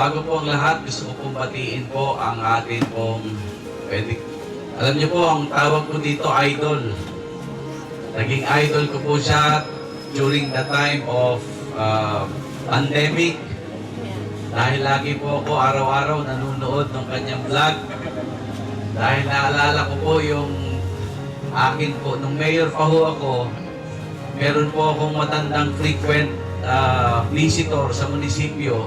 bago po ang lahat, gusto ko pong batiin po ang atin pong alam niyo po, ang tawag ko dito, idol. Naging idol ko po siya during the time of pandemic. Dahil lagi po ako araw-araw nanonood ng kanyang vlog. Dahil naalala ko po yung akin po, nung mayor pa ho ako, meron po akong matandang frequent visitor sa munisipyo.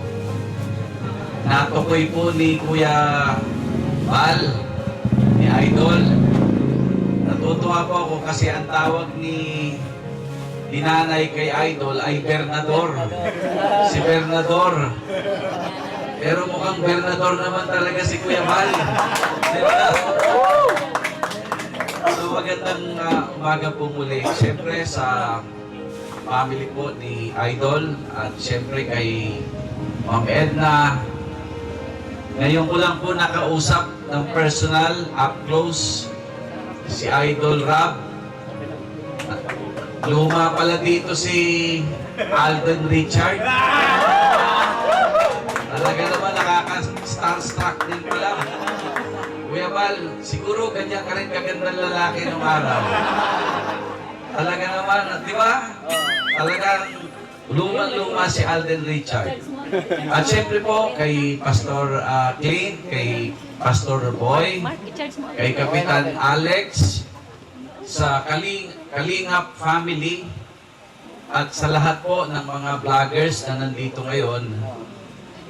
Natukoy po ni Kuya Val, ni Idol. Natutuwa po ako kasi ang tawag ni nanay kay Idol ay Bernador. Si Bernador. Pero mukhang Bernador naman talaga si Kuya Val. So magandang umaga po muli. Siyempre sa family po ni Idol at siyempre kay Ma'am Edna. Ngayon ko lang po nakausap ng personal, up close, si Idol Rob. Luma pala dito si Alden Richard. Talaga naman nakaka-starstruck din pala. Kuya Val, siguro ganyan ka rin kagandang lalaki nung araw. Talaga naman, di ba? Talagang luma-luma si Alden Richard. At syempre po, kay Pastor Clint, kay Pastor Boy, kay Kapitan Alex, sa Kalingap family, at sa lahat po ng mga vloggers na nandito ngayon.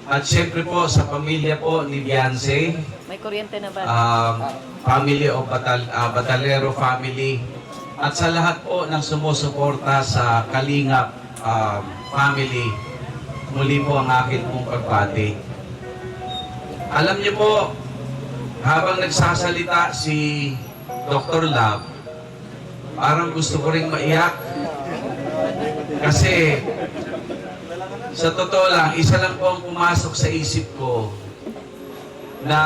At syempre po sa pamilya po ni Beyonce, may kuryente na ba? family o Batalero family, at sa lahat po ng sumusuporta sa Kalingap family, muli po ang akin pong pagbati. Alam niyo po, habang nagsasalita si Dr. Love, parang gusto ko rin maiyak. Kasi, sa totoo lang, isa lang po ang pumasok sa isip ko na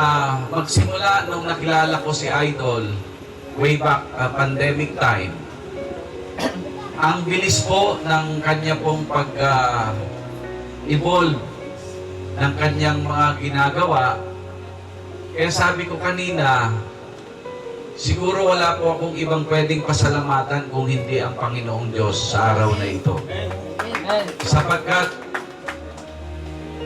magsimula nung nakilala ko si Idol way back pandemic time. Ang bilis po ng kanya pong pag-evolve ng kanyang mga ginagawa. Kaya sabi ko kanina, siguro wala po akong ibang pwedeng pasalamatan kung hindi ang Panginoong Diyos sa araw na ito. Sapagkat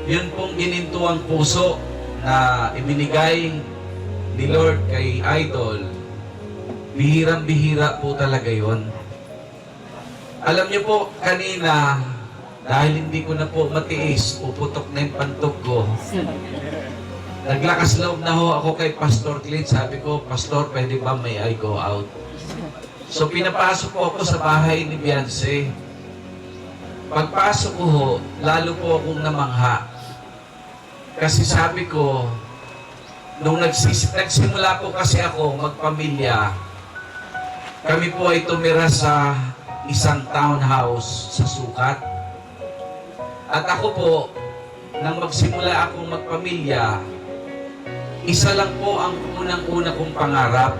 yun pong ginintuang puso na ibinigay ni Lord kay Idol, bihirang-bihira po talaga yun. Alam niyo po, kanina, dahil hindi ko na po matiis, puputok na yung pantok ko. Naglakas loob na ho ako kay Pastor Clint. Sabi ko, Pastor, pwede ba may I go out? So pinapasok ko ako sa bahay ni Beyonce. Pagpasok ko ho, lalo po akong namangha. Kasi sabi ko, nung nagsimula po kasi ako magpamilya, kami po ay tumira sa isang townhouse sa Sukat. At ako po, nang magsimula akong magpamilya, isa lang po ang unang-una kong pangarap,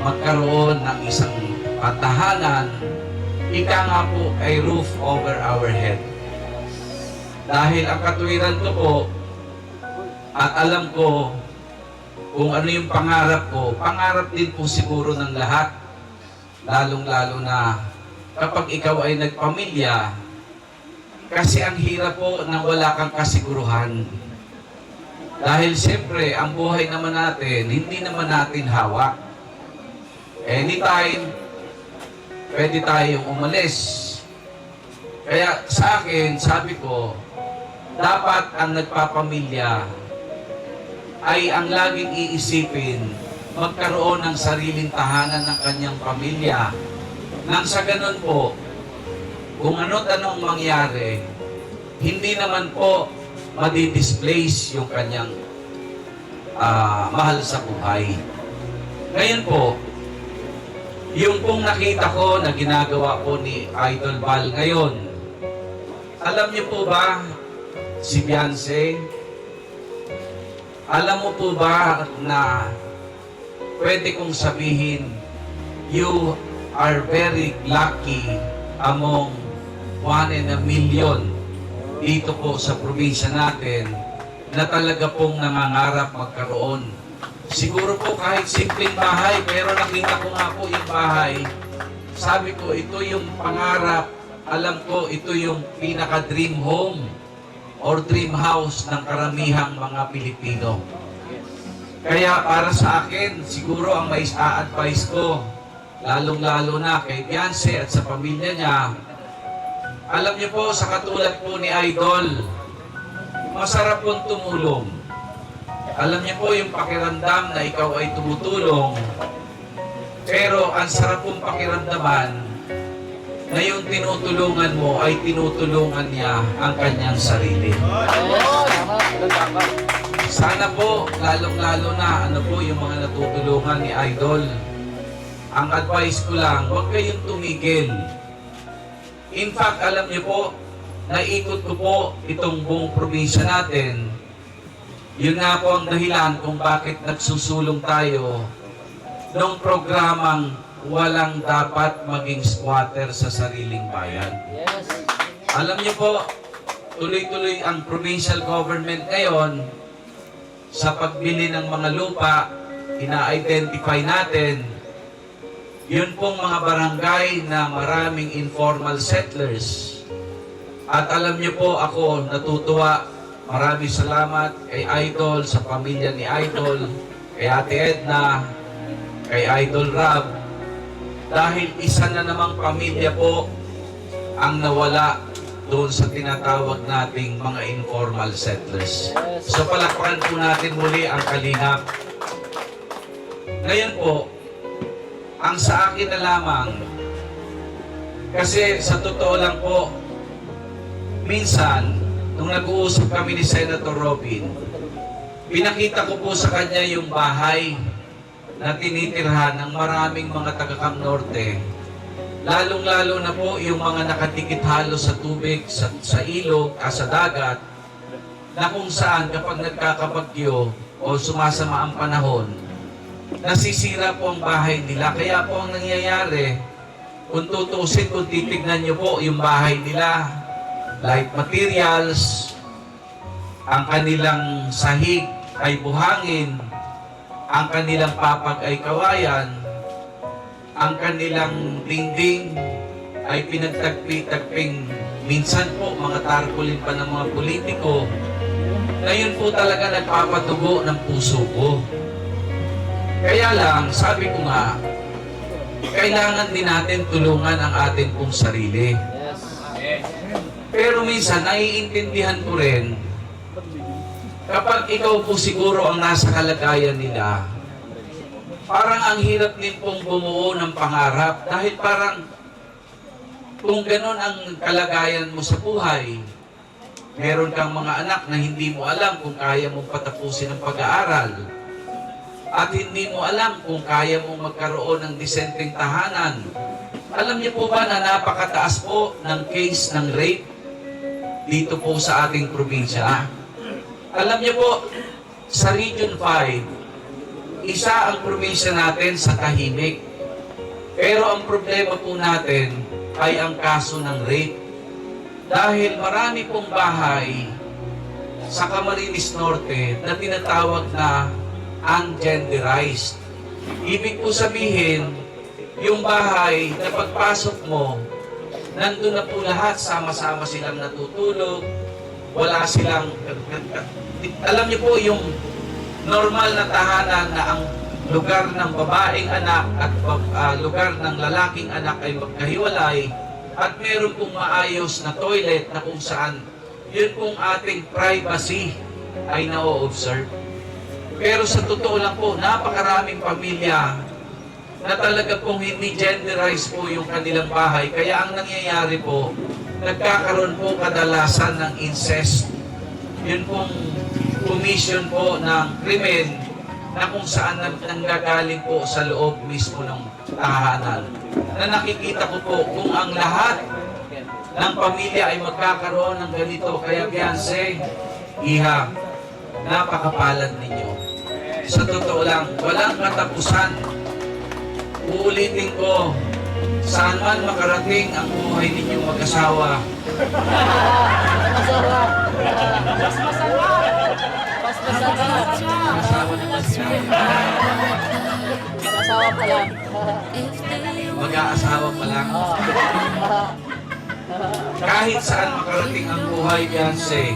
magkaroon ng isang tahanan, ika nga po ay roof over our head. Dahil ang katwiran ko po, at alam ko kung ano yung pangarap ko, pangarap din po siguro ng lahat, lalong-lalo na kapag ikaw ay nagpamilya, kasi ang hirap po nang wala kang kasiguruhan. Dahil siyempre, ang buhay naman natin, hindi naman natin hawak. Anytime, pwede tayong umalis. Kaya sa akin, sabi ko, dapat ang nagpapamilya ay ang laging iisipin, magkaroon ng sariling tahanan ng kanyang pamilya. Nang sa ganun po, kung ano't anong mangyari, hindi naman po madi-displace yung kanyang mahal sa buhay. Ngayon po, yung pong nakita ko na ginagawa po ni Idol Val ngayon, alam niyo po ba, si Beyonce, alam mo po ba na pwede kong sabihin, you are very lucky among 1 in a million dito po sa probinsya natin na talaga pong nangangarap magkaroon. Siguro po kahit simpleng bahay, pero nakita ko nga po yung bahay. Sabi ko, ito yung pangarap. Alam ko, ito yung pinaka-dream home or dream house ng karamihang mga Pilipino. Kaya para sa akin, siguro ang mais a-advise ko, lalong-lalo na kay Beyonce at sa pamilya niya, alam niyo po, sa katulad po ni Idol, masarap pong tumulong. Alam niyo po yung pakiramdam na ikaw ay tumutulong, pero ang sarap pong pakiramdaman na yung tinutulungan mo ay tinutulungan niya ang kanyang sarili. Sana po, lalong-lalo na, ano po yung mga natutulungan ni Idol, ang advice ko lang, huwag kayong tumigil. In fact, alam niyo po, naikot ko po itong buong probinsya natin. Yun nga po ang dahilan kung bakit nagsusulong tayo ng programang walang dapat maging squatter sa sariling bayan. Yes. Alam niyo po, tuloy-tuloy ang provincial government ngayon sa pagbili ng mga lupa, ina-identify natin yun pong mga barangay na maraming informal settlers. At alam niyo po, ako natutuwa, maraming salamat kay Idol, sa pamilya ni Idol, kay Ate Edna, kay Idol Rab, dahil isa na namang pamilya po ang nawala doon sa tinatawag nating mga informal settlers. So palakpakan po natin muli ang Kalingap. Ngayon po, ang sa akin na lamang, kasi sa totoo lang po, minsan, nung nag-uusap kami ni Senator Robin, pinakita ko po sa kanya yung bahay na tinitirhan ng maraming mga taga-Cam Norte, lalong-lalo na po yung mga nakatikit halos sa tubig, sa ilog, sa dagat, na kung saan kapag nagkakabagyo o sumasama ang panahon, nasisira po ang bahay nila. Kaya po ang nangyayari, kung tutusin, kung titignan nyo po yung bahay nila, light materials, ang kanilang sahig ay buhangin, ang kanilang papag ay kawayan, ang kanilang dingding ay pinagtagpi-tagping minsan po mga tarpaulin pa ng mga politiko. Ngayon po talaga nagpapatugo ng puso ko. Kaya lang, sabi ko nga, kailangan din natin tulungan ang atin pong sarili. Pero minsan, naiintindihan ko rin, kapag ikaw po siguro ang nasa kalagayan nila, parang ang hirap din pong bumuo ng pangarap. Dahil parang, kung ganon ang kalagayan mo sa buhay, meron kang mga anak na hindi mo alam kung kaya mong patapusin ang pag-aaral. At hindi mo alam kung kaya mong magkaroon ng disenteng tahanan. Alam niyo po ba na napakataas po ng case ng rape dito po sa ating probinsya? Alam niyo po, sa Region 5, isa ang probinsya natin sa tahimik. Pero ang problema po natin ay ang kaso ng rape. Dahil marami pong bahay sa Camarines Norte na tinatawag na ungenderized. Ibig po sabihin, yung bahay na pagpasok mo, nandun na po lahat, sama-sama silang natutulog, wala silang, alam niyo po yung normal na tahanan na ang lugar ng babaeng anak at lugar ng lalaking anak ay magkahiwalay, at meron pong maayos na toilet na kung saan yun pong ating privacy ay na-o-observe. Pero sa totoo lang po, napakaraming pamilya na talaga pong hindi genderized po yung kanilang bahay. Kaya ang nangyayari po, nagkakaroon po kadalasan ng incest. Yun pong commission po ng krimen na kung saan nanggagaling po sa loob mismo ng tahanan. Na nakikita ko po kung ang lahat ng pamilya ay magkakaroon ng ganito. Kaya Beyonce, Iha, napakapalad ninyo. Sa totoo lang, walang katapusan. Uulitin ko, Saan man makarating ang buhay ninyong mag-asawa, mag-asawa naman sila. Asawa pa lang. Mag-aasawa pa lang. Kahit saan makarating ang buhay, Beyonce,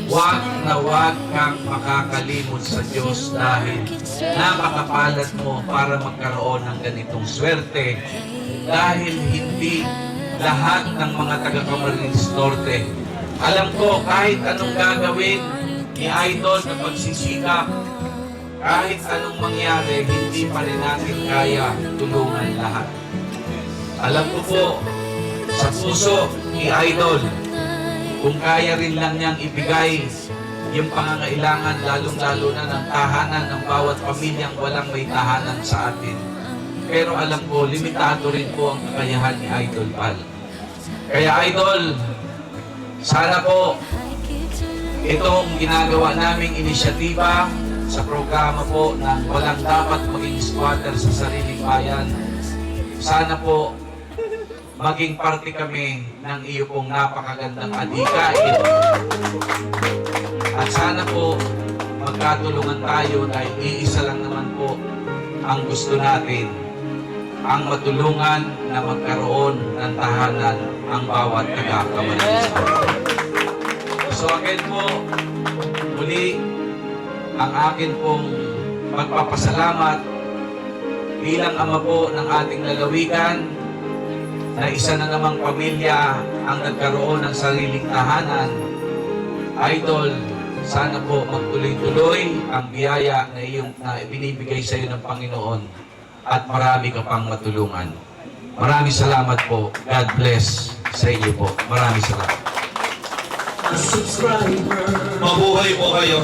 wag na wag kang makakalimot sa Diyos dahil napakapalad mo para magkaroon ng ganitong swerte. Dahil hindi lahat ng mga taga-Camarines Norte, alam ko kahit anong gagawin ni Idol na pagsisikap, kahit anong mangyari, hindi pa rin natin kaya tulungan lahat. Alam ko po, sa puso ni Idol, kung kaya rin lang niyang ibigay yung pangangailangan, lalong-lalo na ng tahanan ng bawat pamilyang walang may tahanan sa atin. Pero alam ko, limitado rin po ang kakayahan ni Idol Pal. Kaya Idol, sana po, itong ginagawa naming inisyatiba sa programa po ng walang dapat maging squatter sa sariling bayan, sana po maging parte kami ng iyo pong napakagandang adhikain. At sana po magkatulungan tayo dahil iisa lang naman po ang gusto natin, ang matulungan na magkaroon ng tahanan ang bawat taga-Camarines. So again po, muli, ang akin pong magpapasalamat bilang ama po ng ating lalawigan na isa na namang pamilya ang nagkaroon ng sariling tahanan. Idol, sana po magtuloy-tuloy ang biyaya na iyong na binibigay sa iyo ng Panginoon at marami ka pang matulungan. Maraming salamat po. God bless sa inyo po. Maraming salamat. Mabuhay po kayo.